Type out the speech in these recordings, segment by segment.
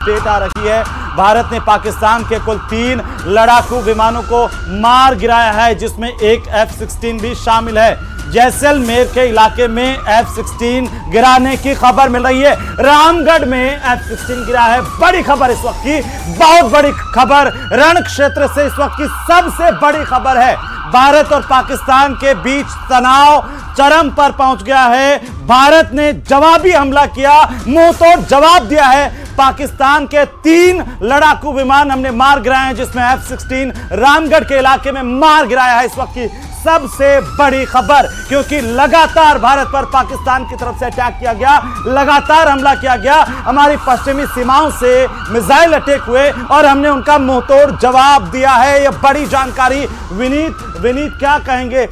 Update आ रही है। भारत ने पाकिस्तान के कुल 3 लड़ाकू विमानों को मार गिराया है, जिसमें एक F-16 भी शामिल है। जैसलमेर के इलाके में F-16 गिराने की खबर मिल रही है। रामगढ़ में F-16 गिरा है। बड़ी खबर इस वक्त की, बहुत बड़ी खबर, रण क्षेत्र से इस वक्त की सबसे बड़ी खबर है। भारत और पाकिस्तान के बीच तनाव चरम पर पहुंच गया है। भारत ने जवाबी हमला किया, मुंह तोड़ जवाब दिया है। पाकिस्तान के 3 लड़ाकू विमान हमने मार गिराए हैं, जिसमें F-16 रामगढ़ के इलाके में मार गिराया है। इस वक्त की सबसे बड़ी खबर, क्योंकि लगातार भारत पर पाकिस्तान की तरफ से अटैक किया गया, लगातार हमला किया गया, हमारी पश्चिमी सीमाओं से मिसाइल अटैक हुए और हमने उनका मुंहतोड़ जवाब दिया है। यह बड़ी जानकारी। विनीत क्या कहेंगे?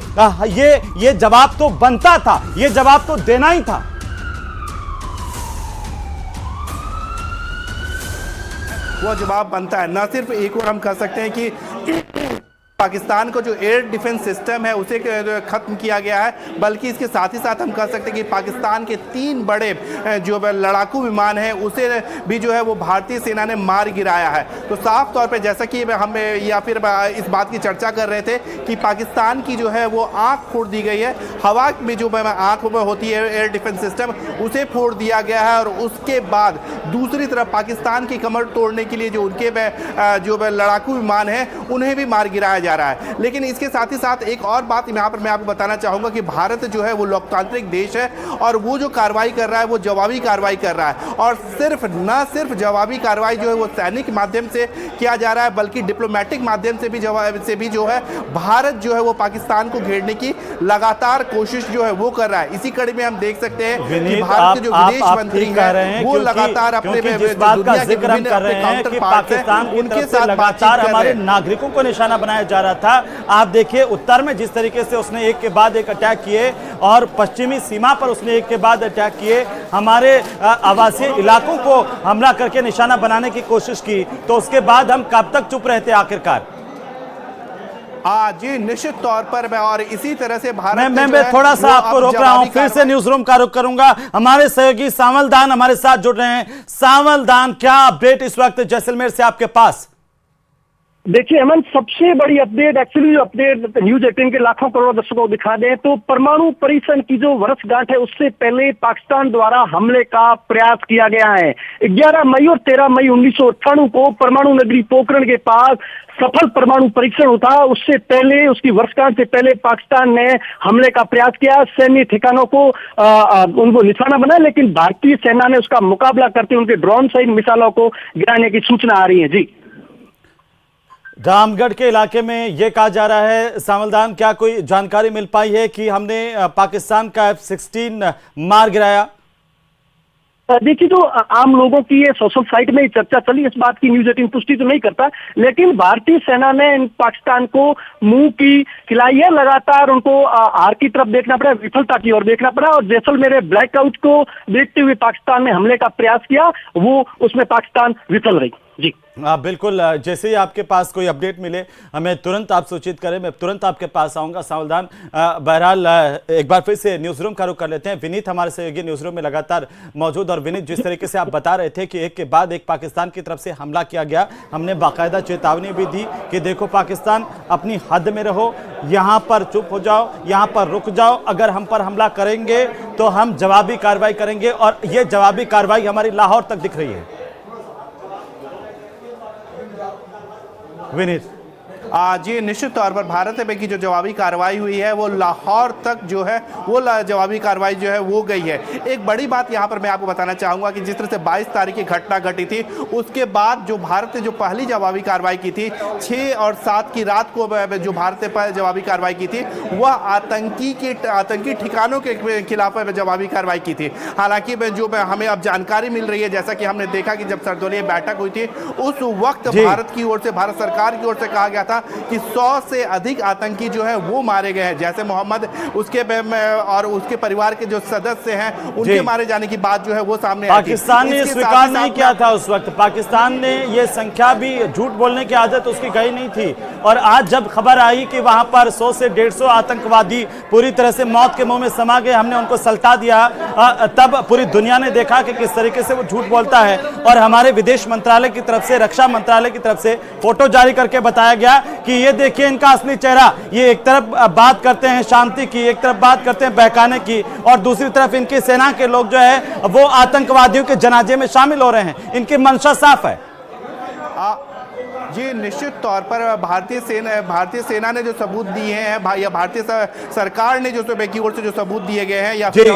ये जवाब तो बनता था, ये जवाब तो देना ही था। वो जवाब बनता है। ना सिर्फ एक और हम कह सकते हैं कि पाकिस्तान को जो एयर डिफेंस सिस्टम है उसे खत्म किया गया है, बल्कि इसके साथ ही साथ हम कह सकते हैं कि पाकिस्तान के 3 बड़े जो लड़ाकू विमान हैं उसे भी जो है वो भारतीय सेना ने मार गिराया है। तो साफ तौर पे जैसा कि हम या फिर इस बात की चर्चा कर रहे थे कि पाकिस्तान की जो है वो आंख फोड़ दी गई है। हवा में जो आंख में होती है एयर डिफेंस सिस्टम, उसे फोड़ दिया गया है। और उसके बाद दूसरी तरफ पाकिस्तान की कमर तोड़ने के लिए जो उनके जो लड़ाकू विमान हैं उन्हें भी मार गिराया जा रहा है। लेकिन इसके साथ ही साथ एक और बात यहां पर मैं आपको बताना चाहूंगा कि भारत जो है वो लोकतांत्रिक देश है और वो जो कार्रवाई कर रहा है वो जवाबी कार्रवाई कर रहा है। और न सिर्फ जवाबी कार्रवाई जो है वो सैनिक माध्यम से किया जा रहा है, बल्कि डिप्लोमेटिक माध्यम से भी जो है भारत जो है वो पाकिस्तान को घेरने की लगातार कोशिश जो है वो कर रहा है। इसी कड़ी में हम देख सकते हैं कि भारत के जो विदेश मंत्री हैं वो लगातार अपने उनके साथ लगातार हमारे नागरिकों को निशाना बनाया जा रहा था। आप देखिए उत्तर में जिस तरीके से उसने एक के बाद एक अटैक किए और पश्चिमी सीमा पर उसने एक के बाद अटैक किए, हमारे आवासीय इलाकों को हमला करके निशाना बनाने की कोशिश की, तो उसके बाद हम कब तक चुप रहते आखिरकार? जी निश्चित तौर पर। और इसी तरह से भारत मैं थोड़ा सा आपको रोक रहा हूं, फिर से न्यूज रूम का रुख करूंगा। हमारे सहयोगी सांवल दान हमारे साथ जुड़ रहे हैं। सांवल दान, क्या अपडेट इस वक्त जैसलमेर से आपके पास? देखिए हेमंत, सबसे बड़ी अपडेट, एक्चुअली जो अपडेट न्यूज 18 के लाखों करोड़ दर्शकों को दिखा दें तो परमाणु परीक्षण की जो वर्षगांठ है उससे पहले पाकिस्तान द्वारा हमले का प्रयास किया गया है। 11 मई और 13 मई 1998 को परमाणु नगरी पोखरण के पास सफल परमाणु परीक्षण होता। उससे पहले, उसकी वर्षगांठ से पहले पाकिस्तान ने हमले का प्रयास किया, सैन्य ठिकानों को उनको निशाना बनाया, लेकिन भारतीय सेना ने उसका मुकाबला करते उनके ड्रोन सहित मिसाइलों को गिराने की सूचना आ रही है। जी, रामगढ़ के इलाके में यह कहा जा रहा है, सांवलदान, क्या कोई जानकारी मिल पाई है कि हमने पाकिस्तान का F-16 मार गिराया? देखिए, जो आम लोगों की ये सोशल साइट में चर्चा चली, इस बात की न्यूज 18 पुष्टि तो नहीं करता, लेकिन भारतीय सेना ने पाकिस्तान को मुंह की खिलाई है। लगातार उनको हार की तरफ देखना पड़ा, विफलता की ओर देखना पड़ा। और जैसलमेर ब्लैकआउट को देखते हुए पाकिस्तान ने हमले का प्रयास किया, वो उसमें पाकिस्तान विफल रही। जी बिल्कुल, जैसे ही आपके पास कोई अपडेट मिले हमें तुरंत आप सूचित करें, मैं तुरंत आपके पास आऊंगा। सावधान, बहरहाल एक बार फिर से न्यूज रूम का रुख कर लेते हैं। विनीत हमारे सहयोगी न्यूज रूम में लगातार मौजूद। और विनीत, जिस तरीके से आप बता रहे थे कि एक के बाद एक पाकिस्तान की तरफ से हमला किया गया, हमने बाकायदा चेतावनी भी दी कि देखो पाकिस्तान, अपनी हद में रहो, यहां पर चुप हो जाओ, यहां पर रुक जाओ, अगर हम पर हमला करेंगे तो हम जवाबी कार्रवाई करेंगे। और यह जवाबी कार्रवाई हमारी लाहौर तक दिख रही है। विनीत, जी निश्चित तौर पर भारत में की जो जवाबी कार्रवाई हुई है वो लाहौर तक जो है वो जवाबी कार्रवाई जो है वो गई है। एक बड़ी बात यहाँ पर मैं आपको बताना चाहूँगा कि जिस तरह से 22 तारीख की घटना घटी थी, उसके बाद जो भारत ने जो पहली जवाबी कार्रवाई की थी 6 और 7 की रात को जो भारत ने जवाबी कार्रवाई की थी वह आतंकी ठिकानों के खिलाफ जवाबी कार्रवाई की थी। हालांकि जो हमें अब जानकारी मिल रही है, जैसा कि हमने देखा कि जब सर्वदलीय बैठक हुई थी उस वक्त भारत की ओर से, भारत सरकार की ओर से कहा गया था गया कि 100 से अधिक आतंकी जो है वो मारे गए हैं। जैसे मोहम्मद उसके और उसके परिवार के जो सदस्य हैं उनके मारे जाने की बात जो है वो सामने आई थी। पाकिस्तान ने स्वीकार नहीं किया था उस वक्त। पाकिस्तान ने ये संख्या भी, झूठ बोलने की आदत उसकी गई नहीं थी। और आज जब खबर आई कि वहां पर 100 से 150 आतंकवादी पूरी तरह से मौत के मुंह में समा गए, हमने उनको सल्टा दिया, तब पूरी दुनिया ने देखा कि किस तरीके से वो झूठ बोलता है। और हमारे विदेश मंत्रालय की तरफ से, रक्षा मंत्रालय की तरफ से फोटो जारी करके बताया गया कि ये देखिए इनका असली चेहरा। ये एक तरफ बात करते हैं शांति की, एक तरफ बात करते हैं बहकाने की, और दूसरी तरफ इनकी सेना के लोग जो है वो आतंकवादियों के जनाजे में शामिल हो रहे हैं। इनकी मंशा साफ है। जी निश्चित तौर पर भारतीय सेना ने जो सबूत दिए हैं या भारतीय सरकार ने जो की ओर से जो सबूत दिए गए हैं या फिर